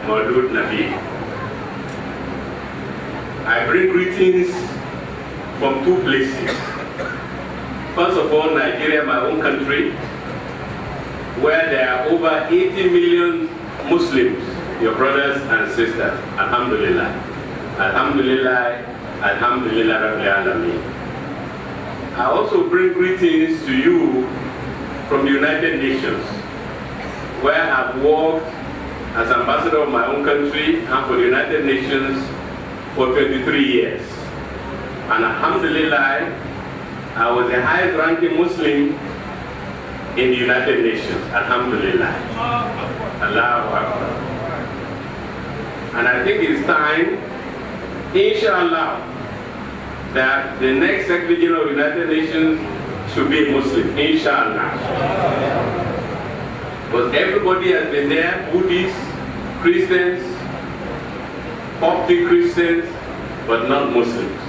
Maulud Nabi. I bring greetings from two places. First of all, Nigeria, my own country, where there are over 80 million Muslims, your brothers and sisters. Alhamdulillah. Alhamdulillah. Alhamdulillah Rabbil Alameen. I also bring greetings to you from the United Nations, where I've worked as ambassador of my own country and for the United Nations for 23 years. And Alhamdulillah, I was the highest ranking Muslim in the United Nations. Alhamdulillah. Allahu Akbar. And I think it's time, inshallah, that the next Secretary General of the United Nations should be a Muslim, inshallah. Because everybody has been there, Buddhists, Christians, Coptic Christians, but not Muslims.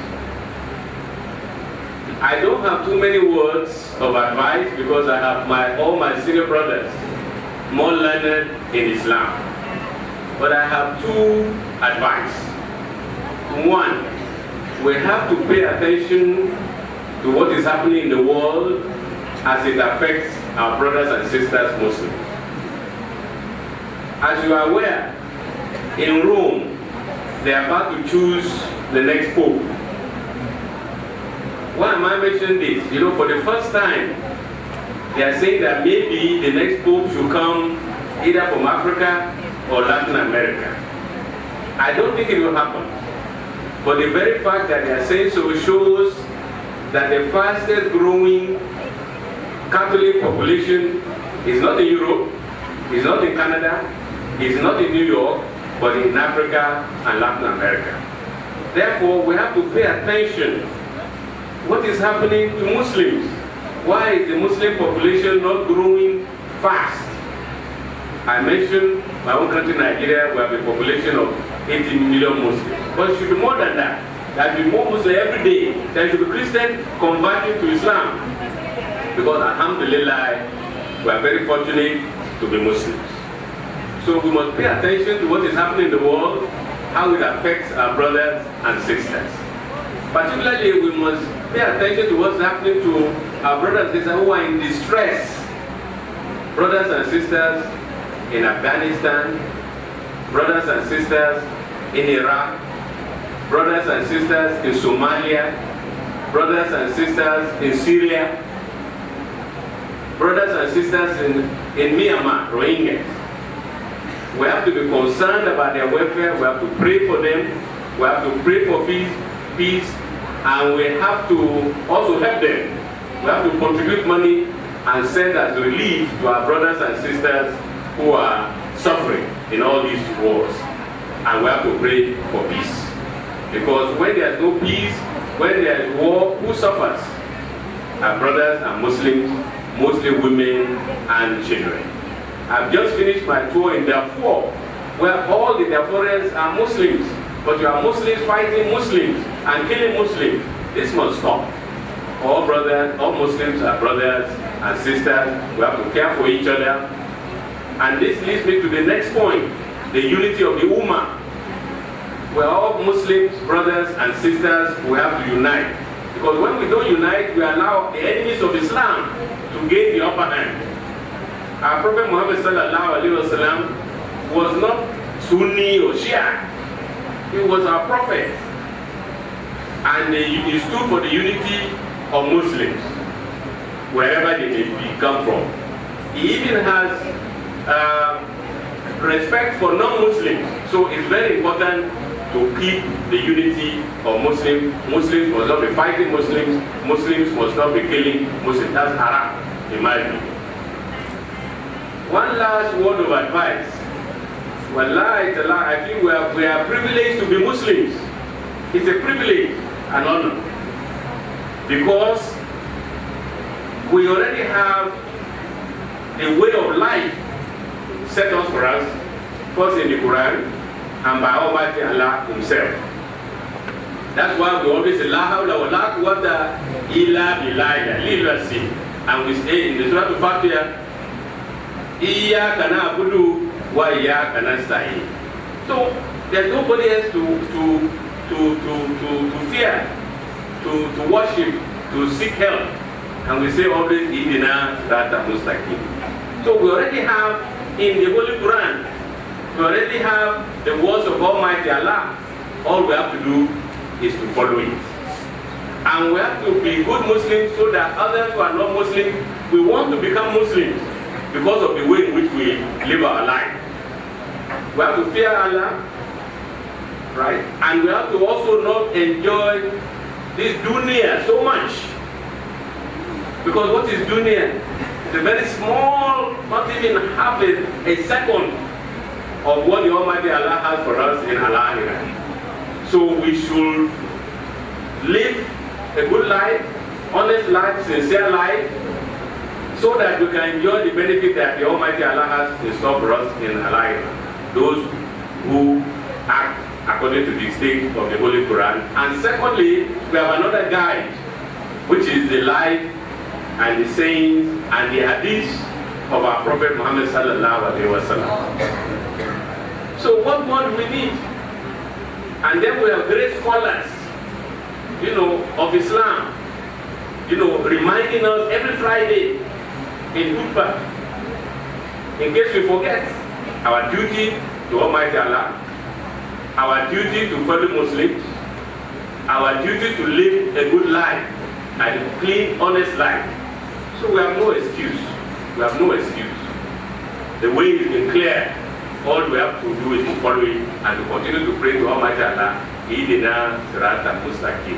I don't have too many words of advice because I have all my senior brothers more learned in Islam. But I have two advice. One, we have to pay attention to what is happening in the world as it affects our brothers and sisters Muslims. As you are aware, in Rome, they are about to choose the next pope. Why am I mentioning this? You know, for the first time, they are saying that maybe the next pope should come either from Africa or Latin America. I don't think it will happen. But the very fact that they are saying so shows that the fastest growing Catholic population is not in Europe, is not in Canada, is not in New York, but in Africa and Latin America. Therefore, we have to pay attention. What is happening to Muslims? Why is the Muslim population not growing fast? I mentioned my own country, Nigeria, we have a population of 80 million Muslims. But it should be more than that. There should be more Muslims every day. There should be Christians converting to Islam. Because Alhamdulillah, we are very fortunate to be Muslims. So we must pay attention to what is happening in the world, how it affects our brothers and sisters. Particularly, we must pay attention to what's happening to our brothers and sisters who are in distress. Brothers and sisters in Afghanistan, brothers and sisters in Iraq, brothers and sisters in Somalia, brothers and sisters in Syria, brothers and sisters in Myanmar, Rohingyas. We have to be concerned about their welfare, we have to pray for them, we have to pray for peace, and we have to also help them. We have to contribute money and send as relief to our brothers and sisters who are suffering in all these wars. And we have to pray for peace. Because when there is no peace, when there is war, who suffers? Our brothers and Muslims, mostly women and children. I've just finished my tour in Darfur, where all the Darfurians are Muslims. But you are Muslims fighting Muslims and killing Muslims. This must stop. All brothers, all Muslims are brothers and sisters. We have to care for each other. And this leads me to the next point, the unity of the Ummah. We're all Muslims, brothers and sisters, we have to unite. Because when we don't unite, we allow the enemies of Islam to gain the upper hand. Our Prophet Muhammad sallallahu alaihi wasallam was not Sunni or Shia. He was our prophet. And he stood for the unity of Muslims, wherever they may come from. He even has respect for non-Muslims. So it's very important to keep the unity of Muslims. Muslims must not be fighting Muslims. Muslims must not be killing Muslims. That's haram, in my view. One last word of advice. Wallahi, I think we are privileged to be Muslims. It's a privilege, an honor. Because we already have a way of life set up for us, first in the Quran, and by Almighty Allah Himself. That's why we always say, La hawla wa la quwwata illa billah, and we say in the Surah Al-Fatiha, Iyyaka na'budu wa iyyaka nasta'in. So there's nobody else to fear, to worship, to seek help. And we say always, Idina Rata Mustaqim. So we already have in the Holy Quran, we already have the words of Almighty Allah. All we have to do is to follow it. And we have to be good Muslims so that others who are not Muslims, we want to become Muslims because of the way in which we live our life. We have to fear Allah, right? And we have to also not enjoy this dunya so much. Because what is dunya? It's a very small, not even half a second of what the Almighty Allah has for us in Allah. So we should live a good life, honest life, sincere life, so that we can enjoy the benefit that the Almighty Allah has in store for us in Allah. Those who act according to the dictate of the Holy Quran. And secondly, we have another guide, which is the life and the sayings and the hadith of our Prophet Muhammad sallallahu alaihi wasallam. So what more do we need? And then we have great scholars, of Islam, reminding us every Friday in khutbah, in case we forget, our duty to Almighty Allah, our duty to fellow Muslims, our duty to live a good life, and a clean, honest life. So we have no excuse. We have no excuse. The way has been clear. All we have to do is to follow it and to continue to pray to Almighty Allah. Idina Sirata Mustaqim.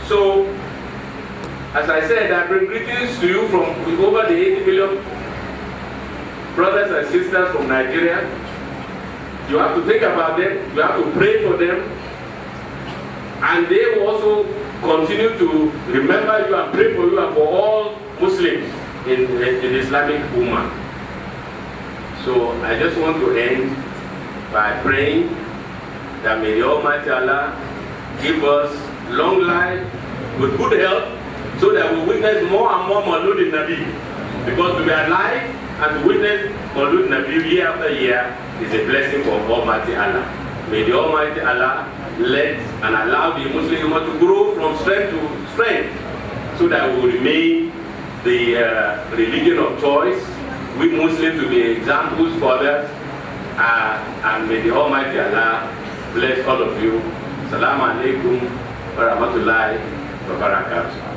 So, as I said, I bring greetings to you from over the 80 million brothers and sisters from Nigeria. You have to think about them, you have to pray for them, and they will also continue to remember you and pray for you and for all Muslims in Islamic Ummah. So I just want to end by praying that may the Almighty Allah give us long life with good health so that we witness more and more Maulud Nabi. Because to be alive and to witness Maulud Nabi year after year is a blessing from Almighty Allah. May the Almighty Allah let and allow the Muslim Ummah to grow from strength to strength so that we will remain the religion of choice. We Muslims will be examples for others, and may the Almighty Allah bless all of you. Assalamu alaikum wa rahmatullahi wa barakatuh.